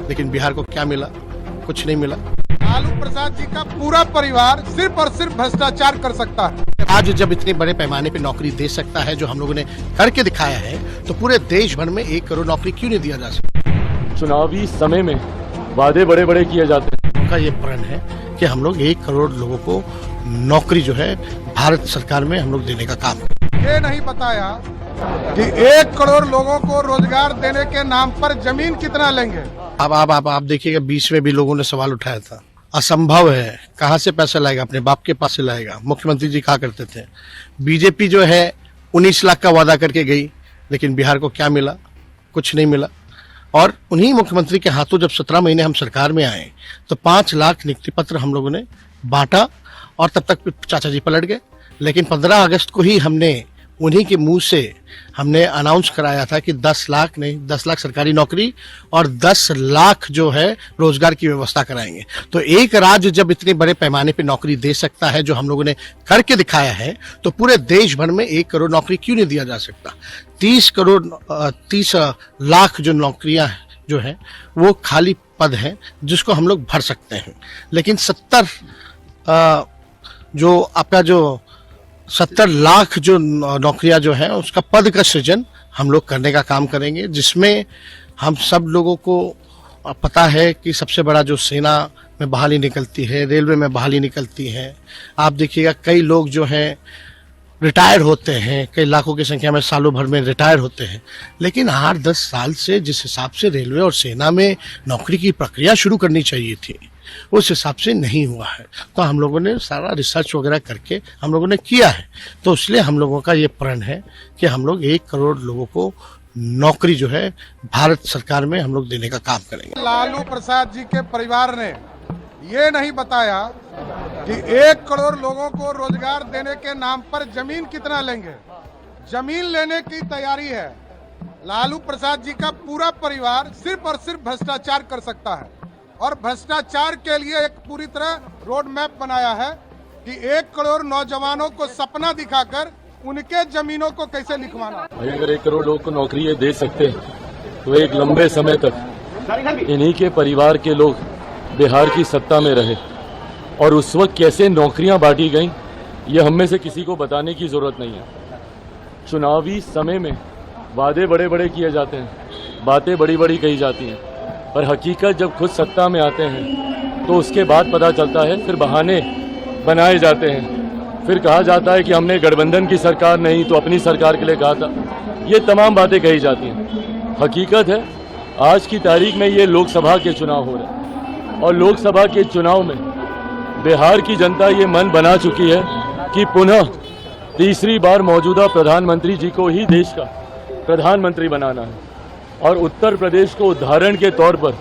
लेकिन बिहार को क्या मिला? कुछ नहीं मिला। लालू प्रसाद जी का पूरा परिवार सिर्फ और सिर्फ भ्रष्टाचार कर सकता है। आज जब इतने बड़े पैमाने पे नौकरी दे सकता है, जो हम लोगों ने करके दिखाया है, तो पूरे देश भर में 1 करोड़ नौकरी क्यों नहीं दिया जा सकता? चुनावी समय में वादे बड़े बड़े किए जाते हैं। उनका ये प्रण है कि हम लोग 1 करोड़ लोगों को नौकरी जो है भारत सरकार में हम लोग देने का काम करें। ये नहीं बताया कि 1 करोड़ लोगों को रोजगार देने के नाम पर जमीन कितना लेंगे। अब आप देखिएगा, बीच में भी लोगों ने सवाल उठाया था, असंभव है, कहाँ से पैसा लाएगा, अपने बाप के पास से लाएगा। मुख्यमंत्री जी कहा करते थे, बीजेपी जो है 19 लाख का वादा करके गई, लेकिन बिहार को क्या मिला? कुछ नहीं मिला। और उन्हीं मुख्यमंत्री के हाथों जब 17 महीने हम सरकार में आए, तो 5 लाख नियुक्ति पत्र हम लोगों ने बांटा, और तब तक चाचा जी पलट गए। लेकिन 15 अगस्त को ही हमने उन्हीं के मुंह से हमने अनाउंस कराया था कि 10 लाख सरकारी नौकरी और 10 लाख जो है रोजगार की व्यवस्था कराएंगे। तो एक राज्य जब इतने बड़े पैमाने पे नौकरी दे सकता है, जो हम लोगों ने करके दिखाया है, तो पूरे देश भर में 1 करोड़ नौकरी क्यों नहीं दिया जा सकता? 30 लाख जो नौकरियां जो है वो खाली पद हैं, जिसको हम लोग भर सकते हैं। लेकिन 70 लाख जो नौकरियां जो है, उसका पद का सृजन हम लोग करने का काम करेंगे, जिसमें हम सब लोगों को पता है कि सबसे बड़ा जो सेना में बहाली निकलती है, रेलवे में बहाली निकलती है। आप देखिएगा, कई लोग जो हैं रिटायर होते हैं, कई लाखों की संख्या में सालों भर में रिटायर होते हैं। लेकिन 8-10 साल से जिस हिसाब से रेलवे और सेना में नौकरी की प्रक्रिया शुरू करनी चाहिए थी, उस हिसाब से नहीं हुआ है। तो हम लोगों ने सारा रिसर्च वगैरह करके हम लोगों ने किया है। तो इसलिए हम लोगों का ये प्रण है कि हम लोग 1 करोड़ लोगों को नौकरी जो है भारत सरकार में हम लोग देने का काम करेंगे। लालू प्रसाद जी के परिवार ने ये नहीं बताया कि 1 करोड़ लोगों को रोजगार देने के नाम पर जमीन कितना लेंगे। जमीन लेने की तैयारी है। लालू प्रसाद जी का पूरा परिवार सिर्फ और सिर्फ भ्रष्टाचार कर सकता है, और भ्रष्टाचार के लिए एक पूरी तरह रोड मैप बनाया है कि 1 करोड़ नौजवानों को सपना दिखाकर उनके जमीनों को कैसे लिखवाना। अगर 1 करोड़ लोगों को नौकरी ये दे सकते हैं, तो एक लंबे समय तक इन्हीं के परिवार के लोग बिहार की सत्ता में रहे, और उस वक्त कैसे नौकरियां बांटी गईं, ये हम में से किसी को बताने की जरूरत नहीं है। चुनावी समय में वादे बड़े बड़े किए जाते हैं, बातें बड़ी बड़ी कही जाती हैं, पर हकीकत जब खुद सत्ता में आते हैं तो उसके बाद पता चलता है, फिर बहाने बनाए जाते हैं, फिर कहा जाता है कि हमने गठबंधन की सरकार नहीं तो अपनी सरकार के लिए कहा था। ये तमाम बातें कही जाती हैं। हकीकत है, आज की तारीख में ये लोकसभा के चुनाव हो रहे हैं, और लोकसभा के चुनाव में बिहार की जनता ये मन बना चुकी है कि पुनः तीसरी बार मौजूदा प्रधानमंत्री जी को ही देश का प्रधानमंत्री बनाना है, और उत्तर प्रदेश को उदाहरण के तौर पर